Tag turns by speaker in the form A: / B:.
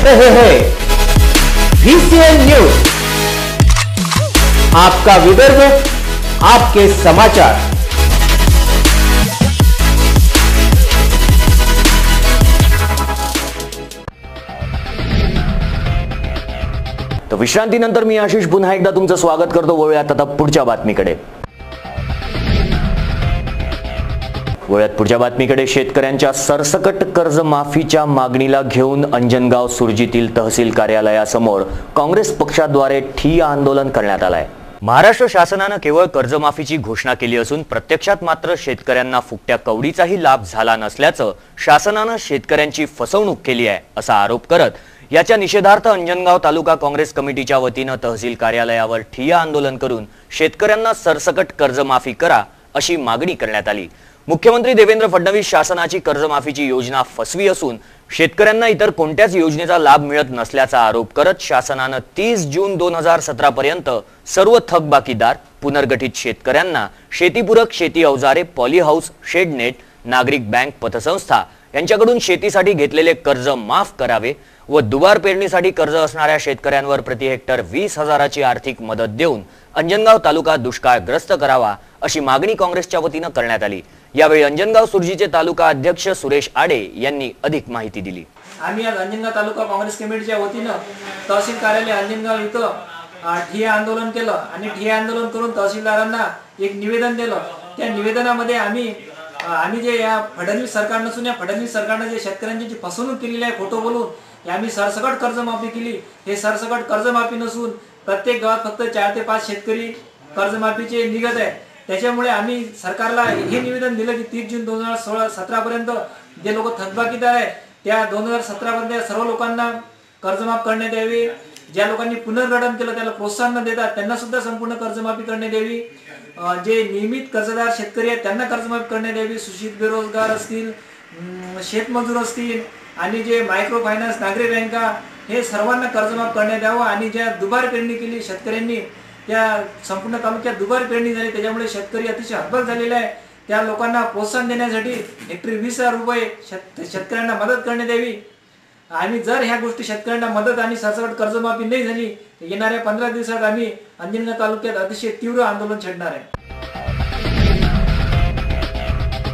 A: देख रहे हैं VCN न्यूज, आपका विदर्भ, आपके समाचार। तर विश्रांतीनंतर मी आशिष पुन्हा एकदा तुमचं स्वागत करतो। वळूयात आता पुढच्या बातमीकडे। पुढच्या बातमीकडे शेतकऱ्यांच्या सरसकट कर्जमाफीच्या मागणीला घेऊन अंजनगाव सुरजीतील तहसील कार्यालयासमोर काँग्रेस पक्षाद्वारे ठिय्या आंदोलन करण्यात आले आहे। महाराष्ट्र शासनाने केवळ कर्जमाफीची घोषणा केली असून प्रत्यक्षात मात्र शेतकऱ्यांना फुकट्या कवडीचाही लाभ झाला नसल्याचं शासनाने शेतकऱ्यांची फसवणूक केली आहे असा आरोप करत याच्या निषेधार्थ अंजनगाव तालुका काँग्रेस कमिटीच्या वतीने तहसील कार्यालयावर ठिय्या आंदोलन करून शेतकऱ्यांना सरसकट कर्जमाफी करा अशी मागणी करण्यात आली। मुख्यमंत्री देवेंद्र फडणवीस शासनाची कर्जमाफीची योजना फसवी असून शेतकऱ्यांना इतर कोणत्याच योजनेचा लाभ मिळत नसल्याचा आरोप करत शासनाने 30 जून 2017 पर्यंत सर्व थकबाकीदार पुनर्गठित शेतकऱ्यांना शेतीपूरक शेती अवजारे, पॉली हाऊस, शेडनेट, नागरिक बँक पतसंस्था यांच्याकडून शेतीसाठी घेतलेले कर्ज माफ करावे व दुबार पेरणीसाठी कर्ज असणाऱ्या शेतकऱ्यांवर प्रति हेक्टर 20,000ची आर्थिक मदत देऊन अंजनगाव तालुका दुष्काळग्रस्त करावा अशी मागणी काँग्रेसच्या वतीने करण्यात आली। यावेळी अंजनगाव सुरजीचे तालुका अध्यक्ष सुरेश आडे यांनी अधिक माहिती दिली।
B: आम्ही आज अंजनगाव तालुका काँग्रेस कमिटीच्या वतीने तहसील कार्यालय अंजनगाव इथं ठिय्या आंदोलन केलं आणि ठिय्या आंदोलन करून तहसीलदारांना एक निवेदन दिलं। त्या निवेदनामध्ये आम्ही जे या फडणवीस सरकार नसून या फडणवीस सरकारने जे शेतकऱ्यांची जी फसवणूक केलेली आहे खोटं बोलून आम्ही सरसकट कर्जमाफी केली, हे सरसकट कर्जमाफी नसून प्रत्येक गावात फक्त 4 ते 5 शेतकरी कर्जमाफीचे निघत आहे। त्याच्यामुळे आम्ही सरकारला हे निवेदन दिलं की 30 जून 2017 पर्यंत जे लोक थकबाकीदार आहे त्या 2017 पर्यंत सर्व लोकांना कर्जमाफ करण्यात यावी। ज्या लोकांनी पुनर्गठन केलं त्याला प्रोत्साहन न देता त्यांना सुद्धा संपूर्ण कर्जमाफी करण्यात यावी। जे नियमित कर्जदार शेतकरी आहेत त्यांना कर्जमाफी करण्यात यावी। सुशिक्षित बेरोजगार असतील, शेतमजूर असतील आणि जे मायक्रो फायनान्स, नागरी बँका हे सर्वांना कर्जमाफ करण्यात यावं। आणि ज्या दुबार पेरणी केली शेतकऱ्यांनी, त्या संपूर्ण तालुक्यात दुबार पेरणी झाली त्याच्यामुळे शेतकरी अतिशय हतबल झालेला आहे। त्या लोकांना प्रोत्साहन देण्यासाठी हेक्टरी 20,000 रुपये शेतकऱ्यांना मदत करण्यात यावी। आणि जर ह्या गोष्टी शेतकऱ्यांना मदत आणि सरसकट कर्जमाफी नाही झाली तर येणाऱ्या 15 दिवसात आम्ही अंजनगाव तालुक्यात अतिशय तीव्र आंदोलन छेडणार आहे।